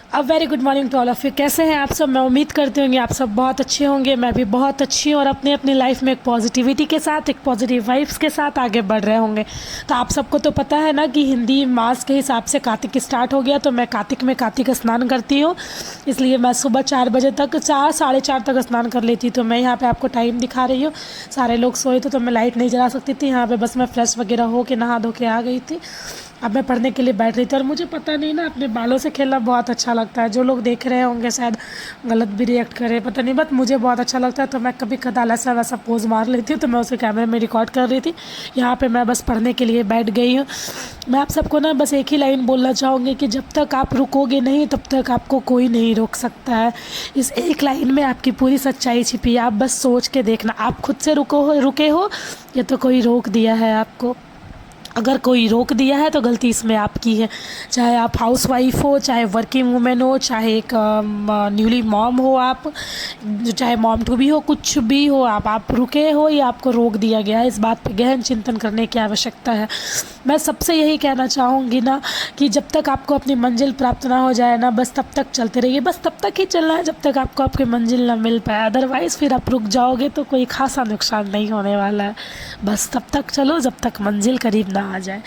Very good morning to all of you. कैसे हैं आप सब? मैं उम्मीद करती हूँ आप सब बहुत अच्छे होंगे। मैं भी बहुत अच्छी हूँ और अपनी अपनी लाइफ में एक पॉजिटिविटी के साथ, एक पॉजिटिव वाइब्स के साथ आगे बढ़ रहे होंगे। तो आप सबको तो पता है ना कि हिंदी मास के हिसाब से कार्तिक स्टार्ट हो गया, तो मैं कार्तिक में कार्तिक स्नान करती हूँ। इसलिए मैं सुबह 4 बजे तक, 4 साढ़े 4 तक स्नान कर लेती। तो मैं यहाँ पे आपको टाइम दिखा रही हूँ। सारे लोग सोए थे तो मैं लाइट नहीं जला सकती थी। यहाँ पे बस मैं फ्रेश वगैरह हो के नहा धो के आ गई थी। अब मैं पढ़ने के लिए बैठ रही थी और मुझे पता नहीं ना, अपने बालों से खेलना बहुत अच्छा लगता है। जो लोग देख रहे होंगे शायद गलत भी रिएक्ट करें, पता नहीं, बट मुझे बहुत अच्छा लगता है। तो मैं कभी कदाल ऐसा वैसा पोज मार लेती हूँ, तो मैं उसे कैमरे में रिकॉर्ड कर रही थी। यहाँ पे मैं बस पढ़ने के लिए बैठ गई हूँ। मैं आप सबको ना बस एक ही लाइन बोलना चाहूँगी कि जब तक आप रुकोगे नहीं तब तक आपको कोई नहीं रोक सकता है। इस एक लाइन में आपकी पूरी सच्चाई छिपी है। आप बस सोच के देखना, आप खुद से रुके हो या तो कोई रोक दिया है आपको। अगर कोई रोक दिया है तो गलती इसमें आपकी है। चाहे आप हाउसवाइफ हो, चाहे वर्किंग वुमेन हो, चाहे एक न्यूली मॉम हो, आप चाहे मॉम टू भी हो, कुछ भी हो, आप रुके हो या आपको रोक दिया गया है, इस बात पे गहन चिंतन करने की आवश्यकता है। मैं सबसे यही कहना चाहूँगी ना कि जब तक आपको अपनी मंजिल प्राप्त ना हो जाए ना, बस तब तक चलते रहिए। बस तब तक ही चलना है जब तक आपको आपकी मंजिल ना मिल पाए। अदरवाइज़ फिर आप रुक जाओगे तो कोई खासा नुकसान नहीं होने वाला है। बस तब तक चलो जब तक मंजिल करीब ना आ जाए।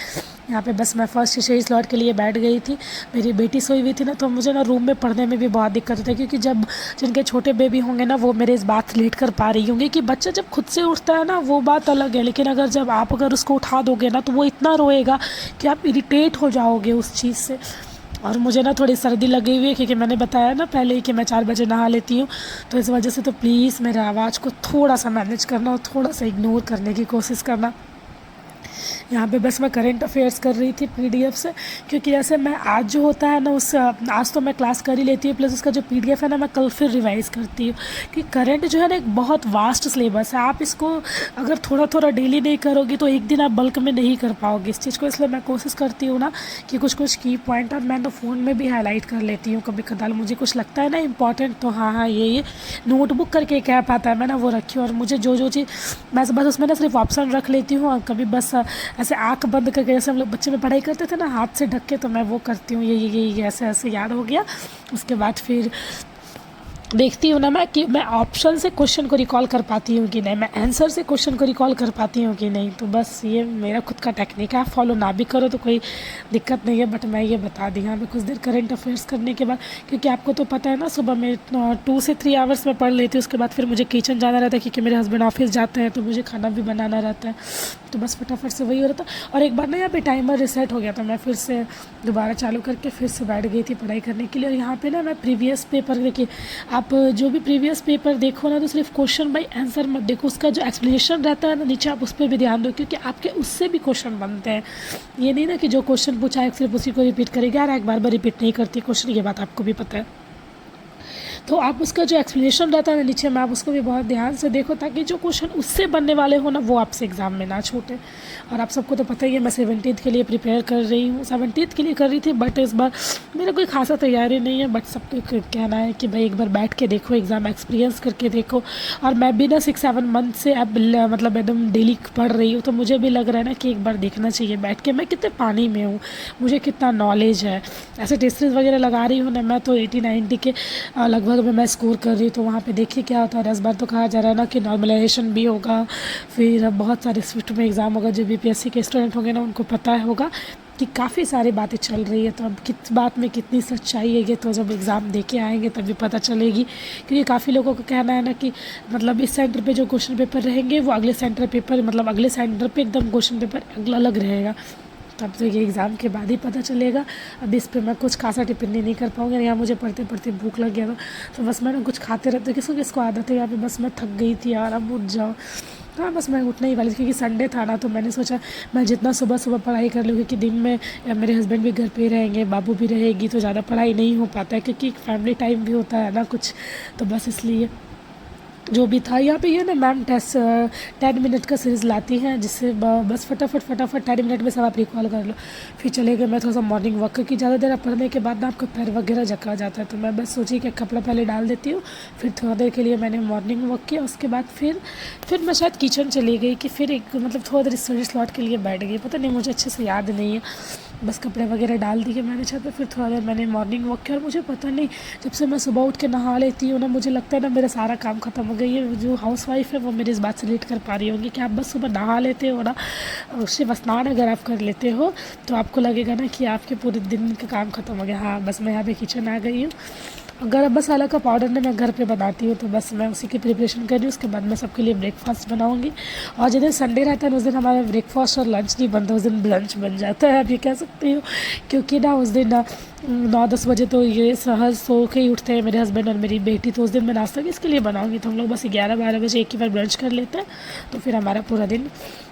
यहाँ पे बस मैं फर्स्ट से स्लॉट के लिए बैठ गई थी। मेरी बेटी सोई हुई थी ना, तो मुझे ना रूम में पढ़ने में भी बहुत दिक्कत होती है, क्योंकि जब जिनके छोटे बेबी होंगे ना वो मेरे इस बात लेट कर पा रही होंगी कि बच्चा जब खुद से उठता है ना वो बात अलग है, लेकिन अगर जब आप अगर उसको उठा दोगे ना तो वो इतना रोएगा कि आप इरिटेट हो जाओगे उस चीज़ से। और मुझे ना थोड़ी सर्दी लगी हुई है, क्योंकि मैंने बताया ना पहले ही कि मैं 4 बजे नहा लेती हूँ। तो इस वजह से तो प्लीज़ मेरे आवाज़ को थोड़ा सा मैनेज करना और थोड़ा सा इग्नोर करने की कोशिश करना। यहाँ पे बस मैं करंट अफेयर्स कर रही थी पीडीएफ से, क्योंकि जैसे मैं आज जो होता है ना उस आज तो मैं क्लास कर ही लेती हूँ, प्लस उसका जो पीडीएफ है ना मैं कल फिर रिवाइज़ करती हूँ। कि करंट जो है ना एक बहुत वास्ट सिलेबस है। आप इसको अगर थोड़ा थोड़ा डेली नहीं करोगी तो एक दिन आप बल्क में नहीं कर पाओगे इस चीज़ को। इसलिए मैं कोशिश करती हूँ ना कि कुछ कुछ की पॉइंट, और मैं तो फ़ोन में भी हाईलाइट कर लेती हूँ कभी कदाल। मुझे कुछ लगता है ना इंपॉर्टेंट, तो हाँ ये नोटबुक करके एक ऐप आता है, मैं ना वो रखी हूँ। और मुझे जो चीज़ मैं बस उसमें ना सिर्फ ऑप्शन रख लेती हूँ, और कभी बस ऐसे आँख बंद करके, जैसे हम लोग बच्चे में पढ़ाई करते थे ना हाथ से ढक के, तो मैं वो करती हूँ। ये ऐसे ऐसे याद हो गया। उसके बाद फिर देखती हूँ ना मैं कि मैं ऑप्शन से क्वेश्चन को रिकॉल कर पाती हूँ कि नहीं, मैं आंसर से क्वेश्चन को रिकॉल कर पाती हूँ कि नहीं। तो बस ये मेरा खुद का टेक्निक है। आप फॉलो ना भी करो तो कोई दिक्कत नहीं है, बट मैं ये बता दी। हाँ, मैं कुछ देर करंट अफेयर्स करने के बाद, क्योंकि आपको तो पता है ना सुबह में 2 से 3 आवर्स में पढ़ लेती हूँ। उसके बाद फिर मुझे किचन जाना रहता है, क्योंकि मेरे हस्बैंड ऑफिस जाते हैं तो मुझे खाना भी बनाना रहता है। तो बस फटाफट से वही हो रहा था। और एक बार ना यहाँ पे टाइमर रिसेट हो गया था, मैं फिर से दोबारा चालू करके फिर से बैठ गई थी पढ़ाई करने के लिए। और यहाँ पे ना मैं प्रीवियस पेपर, देखिए आप जो भी प्रीवियस पेपर देखो ना तो सिर्फ क्वेश्चन बाई आंसर मत देखो, उसका जो एक्सप्लेनेशन रहता है ना नीचे आप उस पर भी ध्यान दो, क्योंकि आपके उससे भी क्वेश्चन बनते हैं। ये नहीं ना कि जो क्वेश्चन पूछा है सिर्फ उसी को रिपीट करेगा। यार एक बार रिपीट नहीं करती क्वेश्चन, ये बात आपको भी पता है। तो आप उसका जो एक्सप्लेनेशन रहता है ना नीचे में, आप उसको भी बहुत ध्यान से देखो, ताकि जो क्वेश्चन उससे बनने वाले हो ना वो आपसे एग्ज़ाम में ना छूटे। और आप सबको तो पता ही है मैं 17th के लिए प्रिपेयर कर रही हूँ, 17th के लिए कर रही थी, बट इस बार मेरा कोई खासा तैयारी नहीं है। बट सबको कहना है कि भाई एक बार बैठ के देखो, एग्ज़ाम एक्सपीरियंस करके देखो। और मैं भी ना 6-7 मंथ से अब मतलब एकदम डेली पढ़ रही हूँ, तो मुझे भी लग रहा है ना कि एक बार देखना चाहिए बैठ के मैं कितने पानी में हूँ, मुझे कितना नॉलेज है। ऐसे टेस्ट वगैरह लगा रही हूँ ना मैं, तो 80-90 के लगभग में मैं स्कोर कर रही हूँ। तो वहाँ पे देखिए क्या होता है। इस बार तो कहा जा रहा है ना कि नॉर्मलाइजेशन भी होगा, फिर बहुत सारे स्विफ्ट में एग्ज़ाम होगा। जो बीपीएससी के स्टूडेंट होंगे ना उनको पता होगा कि काफ़ी सारी बातें चल रही है। तो अब किस बात में कितनी सच्चाई है ये तो जब एग्ज़ाम दे के आएंगे तभी पता चलेगी। क्योंकि काफ़ी लोगों का कहना है ना कि मतलब इस सेंटर पे जो क्वेश्चन पेपर रहेंगे वो अगले सेंटर पेपर, मतलब अगले सेंटर पे एकदम क्वेश्चन पेपर अलग रहेगा। तब तो ये एग्ज़ाम के बाद ही पता चलेगा। अब इस पे मैं कुछ खासा टिप्पणी नहीं कर पाऊँगी। यहाँ मुझे पढ़ते पढ़ते भूख लग गया था, तो बस मैं ना कुछ खाते रहते, किसको आदत है। यहाँ पे बस मैं थक गई थी यार, अब उठ जाओ। हाँ बस मैं उठने ही वाली थी, क्योंकि संडे था ना, तो मैंने सोचा मैं जितना सुबह सुबह पढ़ाई कर लूँ, क्योंकि दिन में मेरे हस्बैंड भी घर पे ही रहेंगे, बाबू भी रहेगी, तो ज़्यादा पढ़ाई नहीं हो पाता है, क्योंकि फैमिली टाइम भी होता है ना कुछ। तो बस इसलिए जो भी था। यहाँ पे ये ना मैम 10 मिनट का सीरीज़ लाती हैं, जिससे बस फटाफट 10 मिनट में सब आप रिकॉल कर लो। फिर चले गए मैं थोड़ा सा मॉर्निंग वॉक, क्योंकि ज़्यादा देर पढ़ने के बाद ना आपका पैर वगैरह जकड़ा जाता है। तो मैं बस सोची कि कपड़ा पहले डाल देती हूँ, फिर थोड़ा देर के लिए मैंने मॉर्निंग वॉक किया। उसके बाद फिर मैं शायद किचन चली गई, कि फिर एक मतलब थोड़ा देर स्टडी स्लॉट के लिए बैठ गई, पता नहीं मुझे अच्छे से याद नहीं है। बस कपड़े वगैरह डाल दिए मैंने छत पे, फिर थोड़ा देर मैंने मॉर्निंग वॉक किया। और मुझे पता नहीं, जब से मैं सुबह उठ के नहा लेती हूँ ना, मुझे लगता है ना मेरा सारा काम ख़त्म हो गई है। जो हाउस वाइफ है वो मेरी इस बात से रिलेट कर पा रही होंगी कि आप बस सुबह नहा लेते हो ना, उससे स्नान अगर आप कर लेते हो तो आपको लगेगा ना कि आपके पूरे दिन का काम ख़त्म हो गया। हाँ, बस मैं यहाँ पे किचन आ गई हूँ। गरम मसाला का पाउडर ना मैं घर पे बनाती हूँ, तो बस मैं उसी की प्रिपरेशन कर रही हूँ। उसके बाद मैं सबके लिए ब्रेकफास्ट बनाऊँगी। और जिस दिन संडे रहता है ना, उस दिन हमारा ब्रेकफास्ट और लंच नहीं बनता, उस दिन लंच बन जाता है, आप ये कह सकती हो। क्योंकि ना उस दिन ना 9-10 बजे तो ये सहज सो के ही उठते हैं मेरे हस्बैंड और मेरी बेटी, तो उस दिन मैं नाश्ता किसके लिए बनाऊँगी। तो हम लोग बस 11-12 बजे एक ही बार ब्रंच कर लेते हैं, तो फिर हमारा पूरा दिन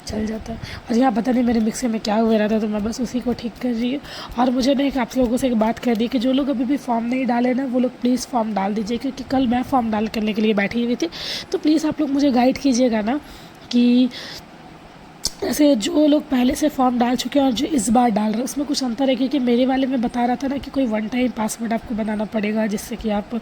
चल जाता है। और यहाँ पता नहीं मेरे मिक्सर में क्या हुआ रहता है, तो मैं बस उसी को ठीक कर रही हूँ। और मुझे ना एक आप लोगों से एक बात कह दी कि जो लोग अभी भी फॉर्म नहीं डाले ना, वो लोग प्लीज़ फॉर्म डाल दीजिए, क्योंकि कल मैं फॉर्म डाल करने के लिए बैठी हुई थी। तो प्लीज़ आप लोग मुझे गाइड कीजिएगा ना कि ऐसे जो लोग पहले से फॉर्म डाल चुके हैं और जो इस बार डाल रहे हैं, उसमें कुछ अंतर है। क्योंकि मेरे वाले में बता रहा था ना कि कोई वन टाइम पासवर्ड आपको बनाना पड़ेगा, जिससे कि आप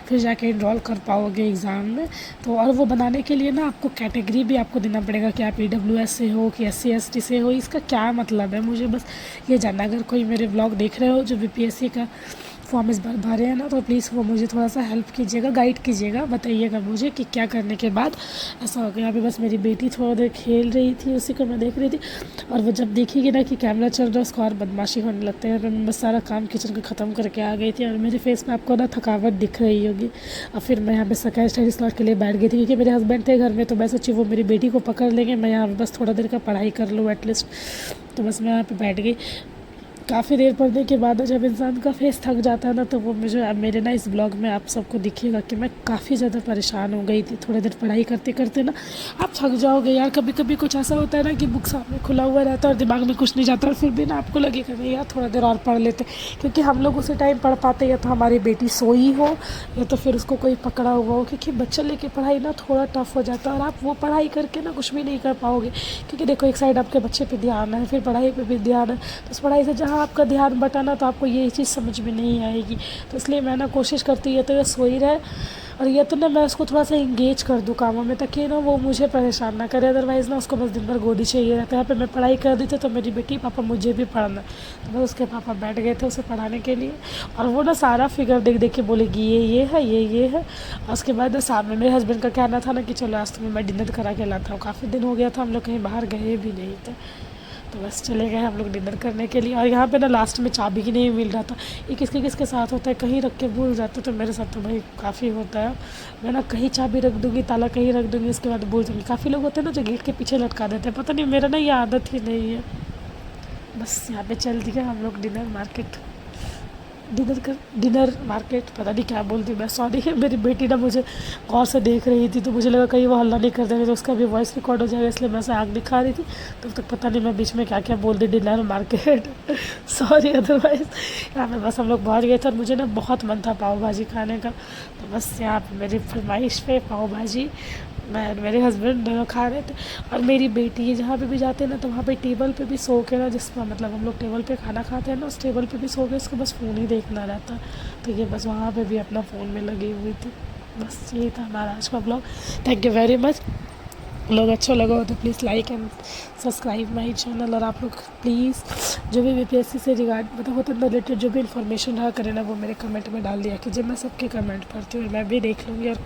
फिर जाके इनरोल कर पाओगे एग्ज़ाम में। तो और वो बनाने के लिए ना आपको कैटेगरी भी आपको देना पड़ेगा कि आप EWS से हो कि SC ST से हो। इसका क्या मतलब है, मुझे बस ये जानना। अगर कोई मेरे ब्लॉग देख रहे हो जो BPSC का फॉर्म इस बार भरे हैं ना, तो प्लीज़ वो मुझे थोड़ा सा हेल्प कीजिएगा, गाइड कीजिएगा, बताइएगा मुझे कि क्या करने के बाद ऐसा हो गया। यहाँ पे बस मेरी बेटी थोड़ा देर खेल रही थी, उसी को मैं देख रही थी। और वो जब देखेगी ना कि कैमरा चल रहा है, उसको और बदमाशी होने लगते हैं। मैं बस सारा काम किचन का ख़त्म करके आ गई थी, और मेरे फेस पे आपको ना थकावट दिख रही होगी। और फिर मैं यहाँ पे सेकंड स्टडी स्लॉट के लिए बैठ गई थी, क्योंकि मेरे हस्बैंड थे घर में, तो मैं सोची वो मेरी बेटी को पकड़ लेंगे, मैं यहाँ बस थोड़ा देर का पढ़ाई कर लूँ एटलीस्ट। तो बस मैं यहाँ पर बैठ गई। काफ़ी देर पढ़ने के बाद जब इंसान का फेस थक जाता है ना, तो वो मुझे अब मेरे ना इस ब्लॉग में आप सबको दिखेगा कि मैं काफ़ी ज़्यादा परेशान हो गई थी। थोड़ी देर पढ़ाई करते करते ना आप थक जाओगे यार। कभी कभी कुछ ऐसा होता है ना कि बुक सामने खुला हुआ रहता है और दिमाग में कुछ नहीं जाता, और फिर भी ना आपको लगेगा नहीं यार थोड़ा देर और पढ़ लेते। क्योंकि हम लोग उसी टाइम पढ़ पाते, या तो हमारी बेटी सोई हो या तो फिर उसको कोई पकड़ा हुआ हो। क्योंकि बच्चा लेके पढ़ाई ना थोड़ा टफ हो जाता है, और आप वो पढ़ाई करके ना कुछ भी नहीं कर पाओगे। क्योंकि देखो, एक साइड आपके बच्चे पे ध्यान है, फिर पढ़ाई पे भी ध्यान है, तो उस पढ़ाई से जहाँ आपका ध्यान बटाना, तो आपको ये चीज़ समझ में नहीं आएगी। तो इसलिए मैं ना कोशिश करती हूँ, या तो ये सोई रहे, और या तो ना मैं उसको थोड़ा सा इंगेज कर दूँ कामों में, ताकि ना वो मुझे परेशान ना करे। अदरवाइज़ ना उसको बस दिन भर गोदी चाहिए रहता है। यहाँ पे मैं पढ़ाई कर दी थी, तो मेरी बेटी पापा मुझे भी पढ़ना, तो बस उसके पापा बैठ गए थे उसे पढ़ाने के लिए। और वो ना सारा फिगर देख देख के बोलेगी ये है, ये है। और उसके बाद सामने मेरे हस्बैंड का कहना था ना कि चलो आज तुम्हें मैं डिनर करा के लाता हूँ। काफ़ी दिन हो गया था, हम लोग कहीं बाहर गए भी नहीं थे, तो बस चले गए हम लोग डिनर करने के लिए। और यहाँ पे ना लास्ट में चाबी ही नहीं मिल रहा था। ये किसके साथ होता है, कहीं रख के भूल जाते, तो मेरे साथ तो भाई काफ़ी होता है। मैं ना कहीं चाबी रख दूँगी, ताला कहीं रख दूँगी, उसके बाद भूल जाऊँगी। काफ़ी लोग होते हैं ना जो गेट के पीछे लटका देते हैं, पता नहीं मेरा ना ये आदत ही नहीं है। बस यहाँ पे चल दिया हम लोग डिनर मार्केट, पता नहीं क्या बोलती मैं, सॉरी। मेरी बेटी ना मुझे गौर से देख रही थी, तो मुझे लगा कहीं वो हल्ला नहीं कर देंगे तो उसका भी वॉइस रिकॉर्ड हो जाएगा, इसलिए मैं उसे आँख दिखा रही थी। तब तक पता नहीं मैं बीच में क्या क्या बोल दी, डिनर मार्केट सॉरी। अदरवाइज़ यहाँ पे बस हम लोग पहुँच गए थे, और मुझे ना बहुत मन था पाव भाजी खाने का। तो बस यहाँ पर मेरी फरमाइश पे पाव भाजी मैं और मेरे हस्बैंड दोनों खा रहे थे। और मेरी बेटी जहाँ पे भी जाते हैं ना, तो वहाँ पे टेबल पे भी सो के ना, जिसका मतलब हम लोग टेबल पे खाना खाते हैं ना, उस टेबल पे भी सो के उसको बस फ़ोन ही देखना रहता। तो ये बस वहाँ पे भी अपना फ़ोन में लगी हुई थी। बस यही था हमारा आज का blog. Thank you very much. लोग अच्छा लगा हो तो please like and subscribe my channel. और आप लोग प्लीज़ जो भी BPSC से मतलब होता है रिलेटेड जो भी इन्फॉर्मेशन रहा करें ना, वो मेरे कमेंट में डाल दिया कीजिए। मैं सबके कमेंट पढ़ती हूँ, मैं भी देख लूँगी। और